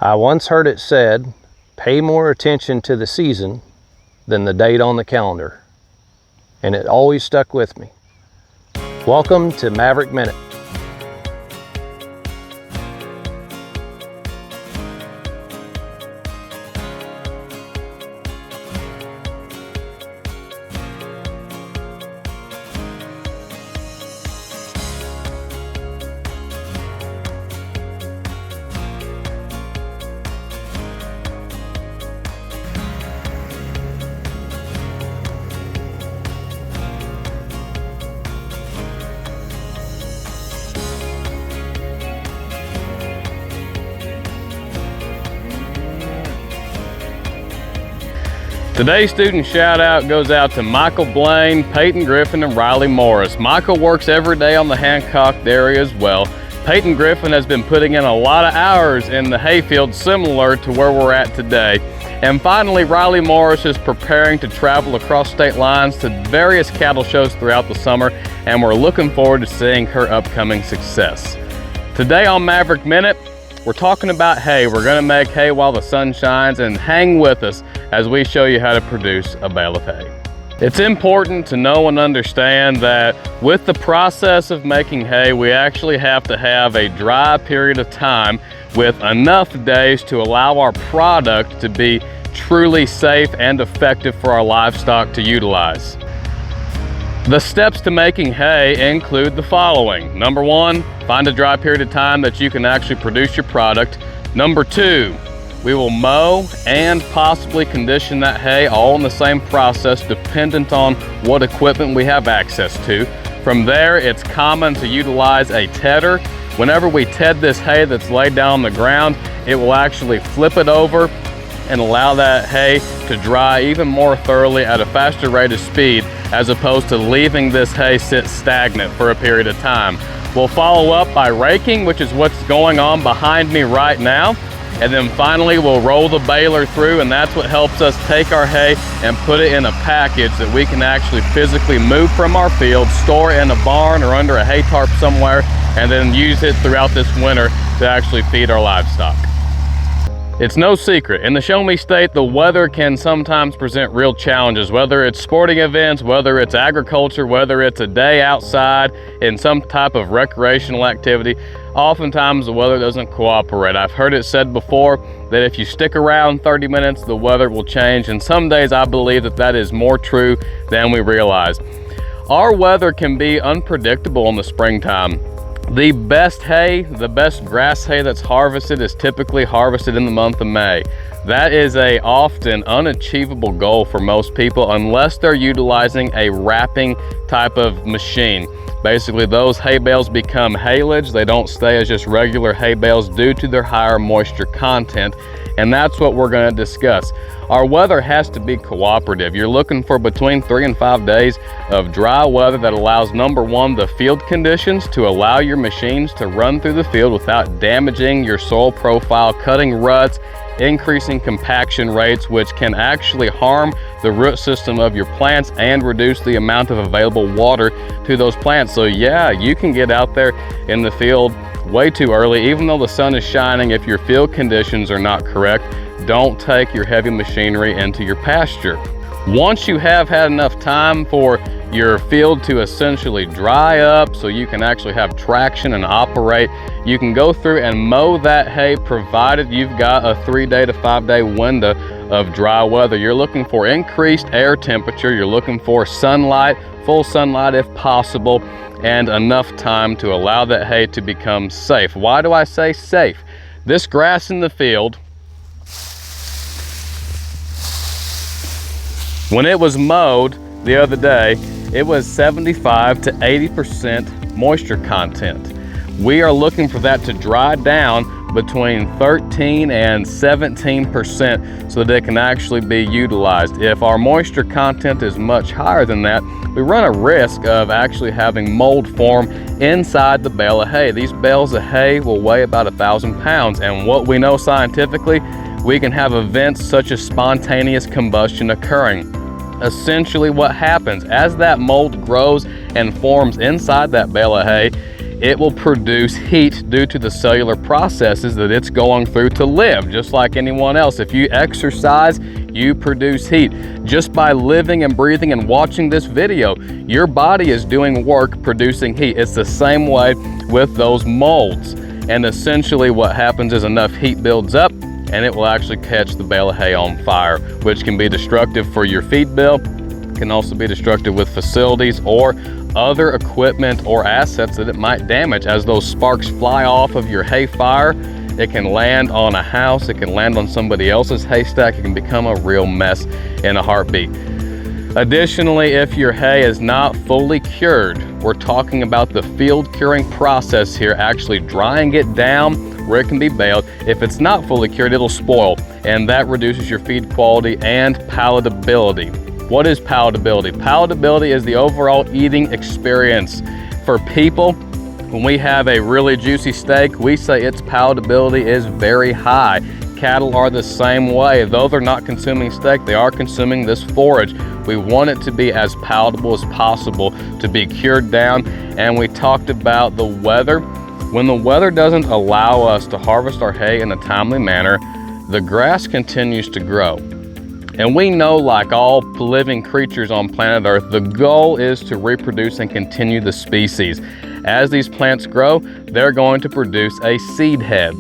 I once heard it said, pay more attention to the season than the date on the calendar. And it always stuck with me. Welcome to Maverick-Minute. Today's student shout out goes out to Michael Blaine, Peyton Griffin, and Riley Morris. Michael works every day on the Hancock area as well. Peyton Griffin has been putting in a lot of hours in the hayfield similar to where we're at today. And finally, Riley Morris is preparing to travel across state lines to various cattle shows throughout the summer, and we're looking forward to seeing her upcoming success. Today on Maverick-Minute, we're talking about hay. We're gonna make hay while the sun shines, and hang with us as we show you how to produce a bale of hay. It's important to know and understand that with the process of making hay, we actually have to have a dry period of time with enough days to allow our product to be truly safe and effective for our livestock to utilize. The steps to making hay include the following. Number one, find a dry period of time that you can actually produce your product. Number two, we will mow and possibly condition that hay all in the same process dependent on what equipment we have access to. From there, it's common to utilize a tedder. Whenever we ted this hay that's laid down on the ground, it will actually flip it over and allow that hay to dry even more thoroughly at a faster rate of speed, as opposed to leaving this hay sit stagnant for a period of time. We'll follow up by raking, which is what's going on behind me right now. And then finally, we'll roll the baler through, and that's what helps us take our hay and put it in a package that we can actually physically move from our field, store in a barn or under a hay tarp somewhere, and then use it throughout this winter to actually feed our livestock. It's no secret, in the Show Me State, the weather can sometimes present real challenges, whether it's sporting events, whether it's agriculture, whether it's a day outside in some type of recreational activity. Oftentimes the weather doesn't cooperate. I've heard it said before that if you stick around 30 minutes, the weather will change, and some days I believe that that is more true than we realize. Our weather can be unpredictable in the springtime. The best hay, the best grass hay that's harvested is typically harvested in the month of May. That is a often unachievable goal for most people unless they're utilizing a wrapping type of machine. Basically, those hay bales become haylage. They don't stay as just regular hay bales due to their higher moisture content, and that's what we're going to discuss. Our weather has to be cooperative. You're looking for between 3 and 5 days of dry weather that allows, number one, the field conditions to allow your machines to run through the field without damaging your soil profile, cutting ruts, increasing compaction rates, which can actually harm the root system of your plants and reduce the amount of available water to those plants. So yeah, you can get out there in the field way too early, even though the sun is shining. If your field conditions are not correct, don't take your heavy machinery into your pasture. Once you have had enough time for your field to essentially dry up so you can actually have traction and operate, you can go through and mow that hay, provided you've got a 3-day to 5-day window of dry weather. You're looking for increased air temperature, you're looking for sunlight, full sunlight if possible, and enough time to allow that hay to become safe. Why do I say safe? This grass in the field, when it was mowed the other day, it was 75 to 80% moisture content. We are looking for that to dry down between 13 and 17% so that it can actually be utilized. If our moisture content is much higher than that, we run a risk of actually having mold form inside the bale of hay. These bales of hay will weigh about 1,000 pounds, and what we know scientifically, we can have events such as spontaneous combustion occurring. Essentially what happens as that mold grows and forms inside that bale of hay, it will produce heat due to the cellular processes that it's going through to live, just like anyone else. If you exercise, you produce heat. Just by living and breathing and watching this video, your body is doing work producing heat. It's the same way with those molds. And essentially what happens is enough heat builds up and it will actually catch the bale of hay on fire, which can be destructive for your feed bill, can also be destructive with facilities or other equipment or assets that it might damage. As those sparks fly off of your hay fire, it can land on a house, it can land on somebody else's haystack, it can become a real mess in a heartbeat. Additionally, if your hay is not fully cured, we're talking about the field curing process here, actually drying it down where it can be baled. If it's not fully cured, it'll spoil, and that reduces your feed quality and palatability. What is palatability? Palatability is the overall eating experience. For people, when we have a really juicy steak, we say its palatability is very high. Cattle are the same way. Though they're not consuming steak, they are consuming this forage. We want it to be as palatable as possible, to be cured down. And we talked about the weather. When the weather doesn't allow us to harvest our hay in a timely manner, the grass continues to grow. And we know, like all living creatures on planet Earth, the goal is to reproduce and continue the species. As these plants grow, they're going to produce a seed head.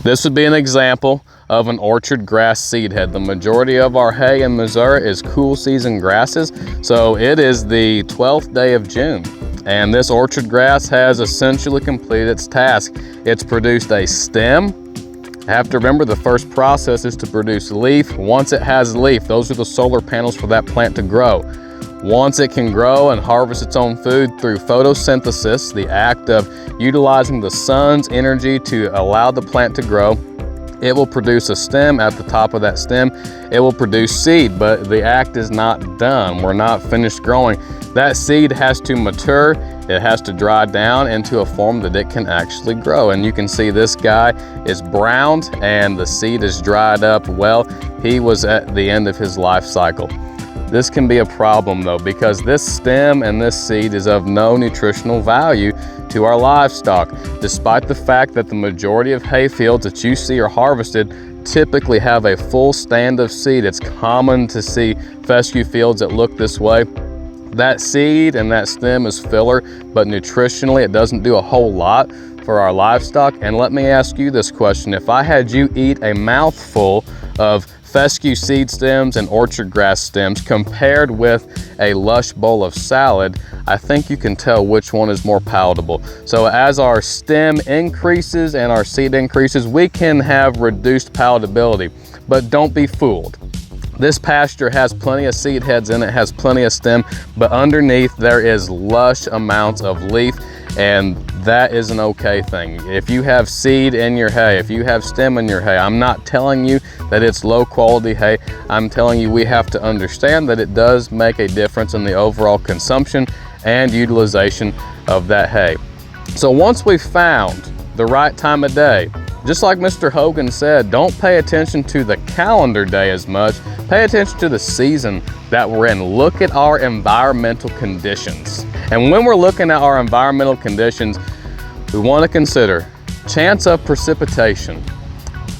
This would be an example of an orchard grass seed head. The majority of our hay in Missouri is cool season grasses, so it is the 12th day of June. And this orchard grass has essentially completed its task. It's produced a stem. I have to remember the first process is to produce leaf. Once it has leaf, those are the solar panels for that plant to grow. Once it can grow and harvest its own food through photosynthesis, the act of utilizing the sun's energy to allow the plant to grow, it will produce a stem. At the top of that stem, it will produce seed, but the act is not done. We're not finished growing. That seed has to mature. It has to dry down into a form that it can actually grow. And you can see this guy is browned and the seed is dried up. Well, he was at the end of his life cycle. This can be a problem though, because this stem and this seed is of no nutritional value to our livestock, despite the fact that the majority of hay fields that you see are harvested typically have a full stand of seed. It's common to see fescue fields that look this way. That seed and that stem is filler, but nutritionally it doesn't do a whole lot for our livestock. And let me ask you this question. If I had you eat a mouthful of fescue seed stems and orchard grass stems compared with a lush bowl of salad, I think you can tell which one is more palatable. So as our stem increases and our seed increases, we can have reduced palatability, but don't be fooled. This pasture has plenty of seed heads in it, has plenty of stem, but underneath there is lush amounts of leaf, and that is an okay thing. If you have seed in your hay, if you have stem in your hay, I'm not telling you that it's low quality hay. I'm telling you we have to understand that it does make a difference in the overall consumption and utilization of that hay. So once we've found the right time of day, just like Mr. Hogan said, don't pay attention to the calendar day as much. Pay attention to the season that we're in. Look at our environmental conditions. And when we're looking at our environmental conditions, we want to consider chance of precipitation,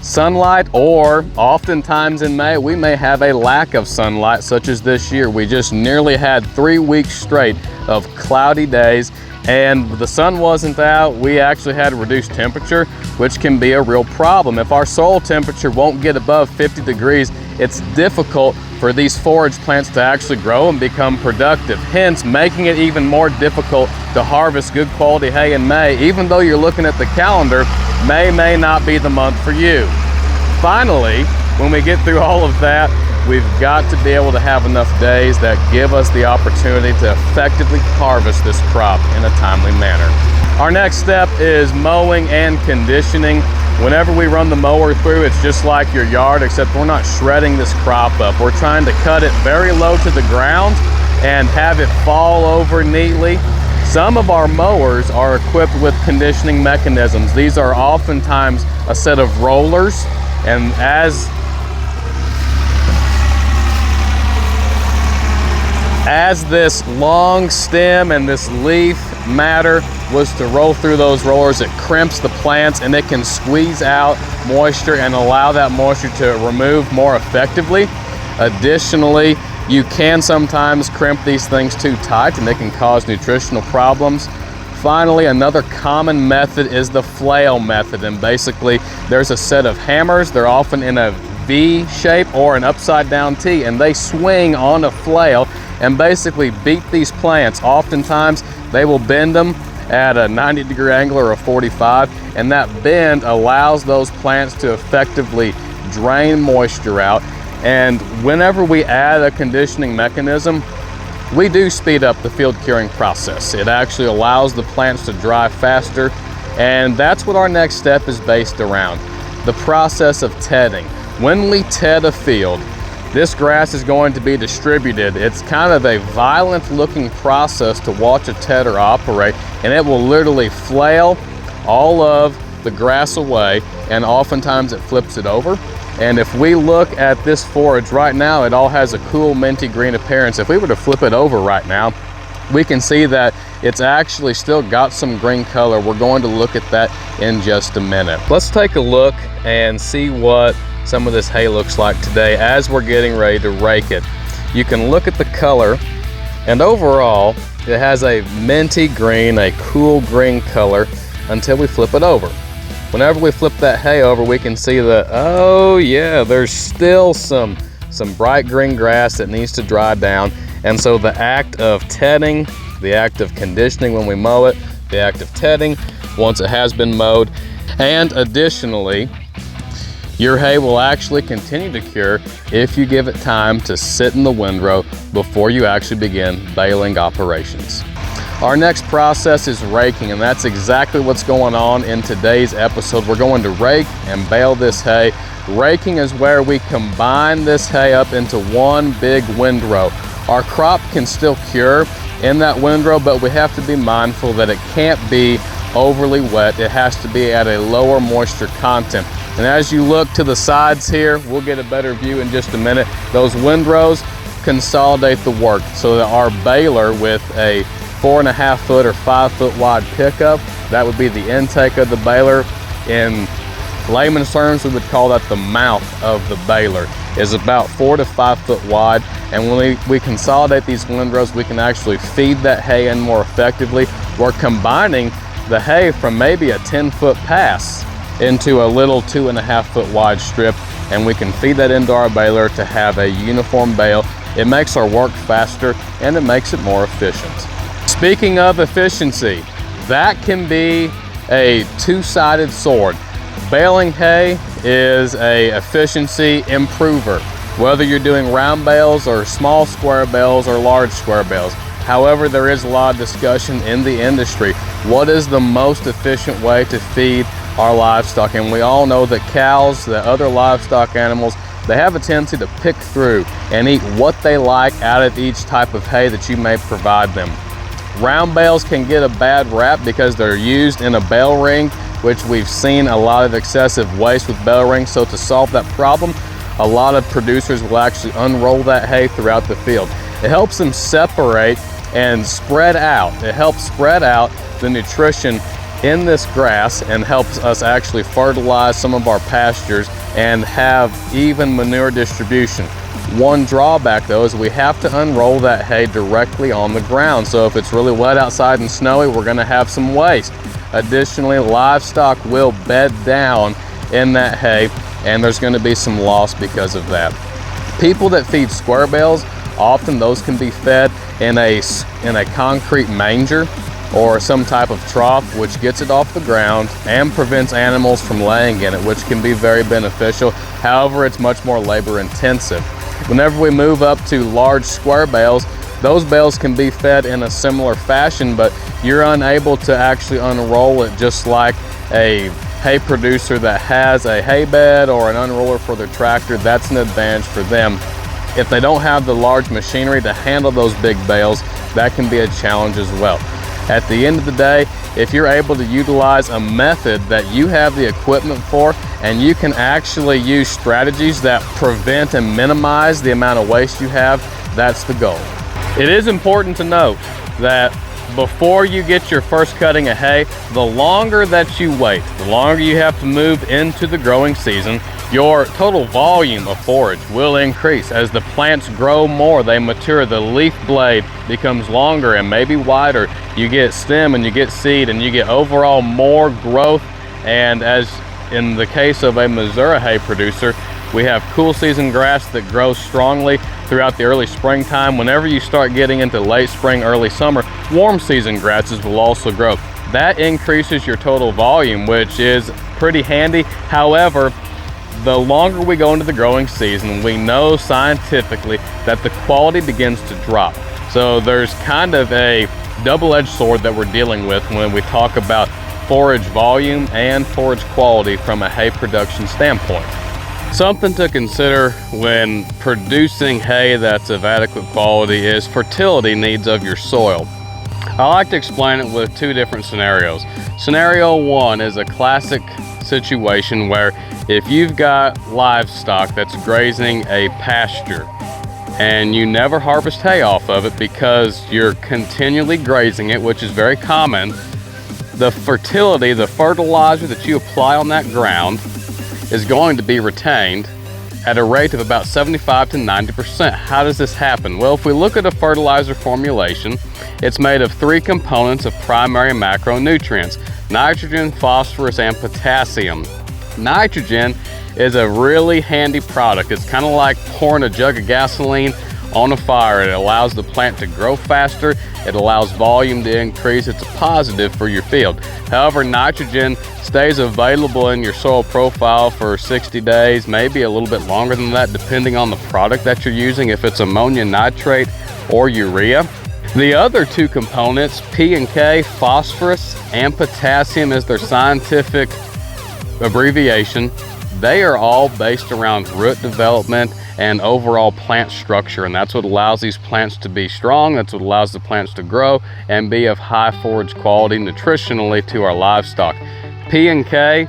sunlight, or oftentimes in May, we may have a lack of sunlight, such as this year. We just nearly had 3 weeks straight of cloudy days, and the sun wasn't out. We actually had a reduced temperature, which can be a real problem. If our soil temperature won't get above 50 degrees, it's difficult for these forage plants to actually grow and become productive, hence making it even more difficult to harvest good quality hay in May. Even though you're looking at the calendar, May may not be the month for you. Finally, when we get through all of that, we've got to be able to have enough days that give us the opportunity to effectively harvest this crop in a timely manner. Our next step is mowing and conditioning. Whenever we run the mower through, it's just like your yard, except we're not shredding this crop up. We're trying to cut it very low to the ground and have it fall over neatly. Some of our mowers are equipped with conditioning mechanisms. These are oftentimes a set of rollers, and as this long stem and this leaf matter was to roll through those rollers, it crimps the plants and it can squeeze out moisture and allow that moisture to remove more effectively. Additionally, you can sometimes crimp these things too tight and they can cause nutritional problems. Finally, another common method is the flail method, and basically there's a set of hammers. They're often in a V shape or an upside down T, and they swing on a flail and basically beat these plants. Oftentimes they will bend them at a 90-degree angle or a 45, and that bend allows those plants to effectively drain moisture out. And whenever we add a conditioning mechanism, we do speed up the field curing process. It actually allows the plants to dry faster, and that's what our next step is based around, the process of tedding. When we ted a field, this grass is going to be distributed. It's kind of a violent looking process to watch a tedder operate, and it will literally flail all of the grass away, and oftentimes it flips it over. And if we look at this forage right now, it all has a cool minty green appearance. If we were to flip it over right now, we can see that it's actually still got some green color. We're going to look at that in just a minute. Let's take a look and see what some of this hay looks like today as we're getting ready to rake it. You can look at the color, and overall it has a minty green, a cool green color until we flip it over. Whenever we flip that hay over, we can see that, oh yeah, there's still some bright green grass that needs to dry down. And so the act of tedding, the act of conditioning when we mow it, the act of tedding once it has been mowed, and additionally, your hay will actually continue to cure if you give it time to sit in the windrow before you actually begin baling operations. Our next process is raking, and that's exactly what's going on in today's episode. We're going to rake and bale this hay. Raking is where we combine this hay up into one big windrow. Our crop can still cure in that windrow, but we have to be mindful that it can't be overly wet. It has to be at a lower moisture content. And as you look to the sides here, we'll get a better view in just a minute. Those windrows consolidate the work so that our baler with a 4.5 foot or 5 foot wide pickup, that would be the intake of the baler. In layman's terms, we would call that the mouth of the baler, is about 4 to 5 foot wide. And when we consolidate these windrows, we can actually feed that hay in more effectively. We're combining the hay from maybe a 10-foot pass into a little 2.5 foot wide strip, and we can feed that into our baler to have a uniform bale. It makes our work faster and it makes it more efficient. Speaking of efficiency, that can be a two-sided sword. Baling hay is a efficiency improver, whether you're doing round bales or small square bales or large square bales. However, there is a lot of discussion in the industry. What is the most efficient way to feed our livestock? And we all know that cows, the other livestock animals, they have a tendency to pick through and eat what they like out of each type of hay that you may provide them. Round bales can get a bad rap because they're used in a bale ring, which we've seen a lot of excessive waste with bale rings. So to solve that problem, a lot of producers will actually unroll that hay throughout the field. It helps them separate and spread out. It helps spread out the nutrition in this grass and helps us actually fertilize some of our pastures and have even manure distribution. One drawback though is we have to unroll that hay directly on the ground. So if it's really wet outside and snowy, we're going to have some waste. Additionally, livestock will bed down in that hay and there's going to be some loss because of that. People that feed square bales, often those can be fed in a concrete manger or some type of trough, which gets it off the ground and prevents animals from laying in it, which can be very beneficial. However, it's much more labor intensive. Whenever we move up to large square bales, those bales can be fed in a similar fashion, but you're unable to actually unroll it just like a hay producer that has a hay bed or an unroller for their tractor. That's an advantage for them. If they don't have the large machinery to handle those big bales, that can be a challenge as well. At the end of the day, if you're able to utilize a method that you have the equipment for, and you can actually use strategies that prevent and minimize the amount of waste you have, that's the goal. It is important to note that before you get your first cutting of hay, the longer that you wait, the longer you have to move into the growing season, your total volume of forage will increase. As the plants grow more, they mature, the leaf blade becomes longer and maybe wider. You get stem and you get seed and you get overall more growth. And as in the case of a Missouri hay producer, we have cool season grass that grows strongly throughout the early springtime. Whenever you start getting into late spring, early summer, warm season grasses will also grow. That increases your total volume, which is pretty handy. However, the longer we go into the growing season, we know scientifically that the quality begins to drop. So there's kind of a double-edged sword that we're dealing with when we talk about forage volume and forage quality from a hay production standpoint. Something to consider when producing hay that's of adequate quality is fertility needs of your soil. I like to explain it with two different scenarios. Scenario one is a classic situation where if you've got livestock that's grazing a pasture and you never harvest hay off of it because you're continually grazing it, which is very common, the fertility, the fertilizer that you apply on that ground is going to be retained at a rate of about 75 to 90%. How does this happen? Well, if we look at a fertilizer formulation, it's made of three components of primary macronutrients: nitrogen, phosphorus, and potassium. Nitrogen is a really handy product. It's kind of like pouring a jug of gasoline on a fire. It allows the plant to grow faster. It allows volume to increase. It's a positive for your field. However, nitrogen stays available in your soil profile for 60 days, maybe a little bit longer than that, depending on the product that you're using, if it's ammonium nitrate or urea. The other two components, P and K, phosphorus and potassium is their scientific abbreviation. They are all based around root development and overall plant structure, and that's what allows these plants to be strong. That's what allows the plants to grow and be of high forage quality nutritionally to our livestock. P and K,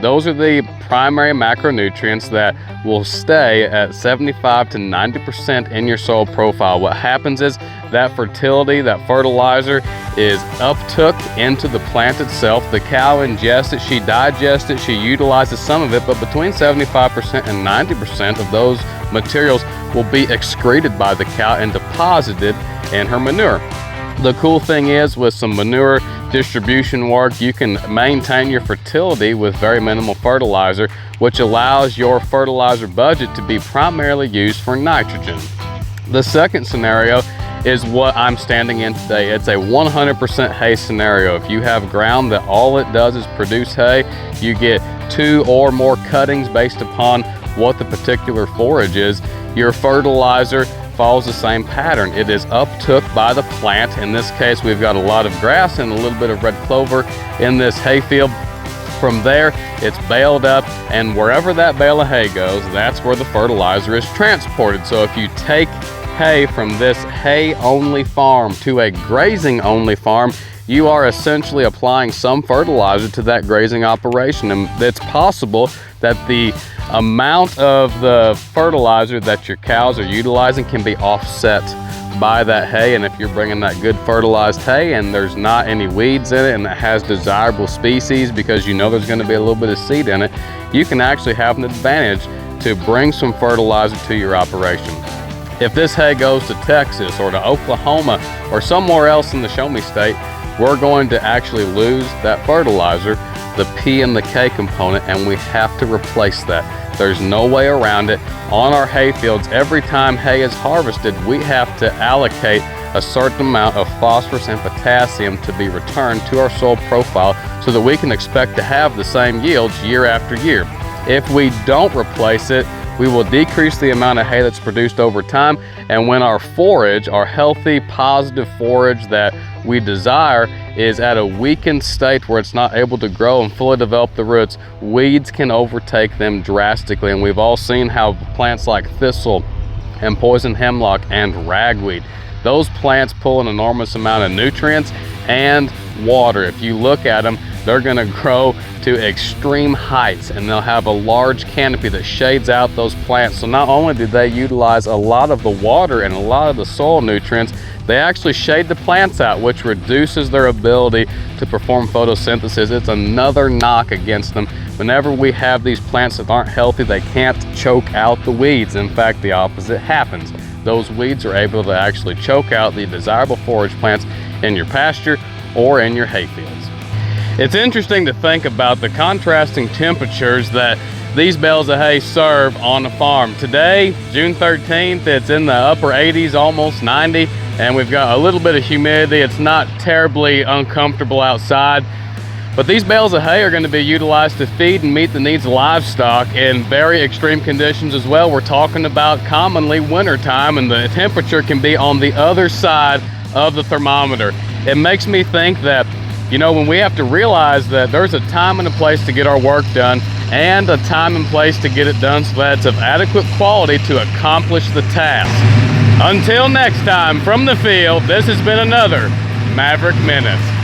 those are the primary macronutrients that will stay at 75 to 90% in your soil profile. What happens is that fertility, that fertilizer is uptook into the plant itself. The cow ingests it, she digests it, she utilizes some of it, but between 75% and 90% of those materials will be excreted by the cow and deposited in her manure. The cool thing is, with some manure distribution work, you can maintain your fertility with very minimal fertilizer, which allows your fertilizer budget to be primarily used for nitrogen. The second scenario is what I'm standing in today. It's a 100% hay scenario. If you have ground that all it does is produce hay, you get 2 or more cuttings based upon what the particular forage is. Your fertilizer follows the same pattern. It is uptook by the plant. In this case, we've got a lot of grass and a little bit of red clover in this hay field. From there, it's baled up, and wherever that bale of hay goes, that's where the fertilizer is transported. So if you take hay from this hay-only farm to a grazing-only farm, you are essentially applying some fertilizer to that grazing operation. And it's possible that the amount of the fertilizer that your cows are utilizing can be offset by that hay. And if you're bringing that good fertilized hay and there's not any weeds in it and it has desirable species, because you know there's going to be a little bit of seed in it, you can actually have an advantage to bring some fertilizer to your operation. If this hay goes to Texas or to Oklahoma or somewhere else in the Show Me State, we're going to actually lose that fertilizer, the P and the K component, and we have to replace that. There's no way around it. On our hay fields, every time hay is harvested, we have to allocate a certain amount of phosphorus and potassium to be returned to our soil profile so that we can expect to have the same yields year after year. If we don't replace it, we will decrease the amount of hay that's produced over time, and when our forage, our healthy, positive forage that we desire, is at a weakened state where it's not able to grow and fully develop the roots, weeds can overtake them drastically. And we've all seen how plants like thistle and poison hemlock and ragweed, those plants pull an enormous amount of nutrients and water. If you look at them, they're gonna grow to extreme heights, and they'll have a large canopy that shades out those plants. So not only do they utilize a lot of the water and a lot of the soil nutrients, they actually shade the plants out, which reduces their ability to perform photosynthesis. It's another knock against them. Whenever we have these plants that aren't healthy, they can't choke out the weeds. In fact, the opposite happens. Those weeds are able to actually choke out the desirable forage plants in your pasture or in your hay fields. It's interesting to think about the contrasting temperatures that these bales of hay serve on the farm. Today, June 13th, it's in the upper 80s, almost 90, and we've got a little bit of humidity. It's not terribly uncomfortable outside, but these bales of hay are going to be utilized to feed and meet the needs of livestock in very extreme conditions as well. We're talking about commonly winter time, and the temperature can be on the other side of the thermometer. It makes me think that, you know, when we have to realize that there's a time and a place to get our work done, and a time and place to get it done so that it's of adequate quality to accomplish the task. Until next time, from the field, this has been another Maverick Minute.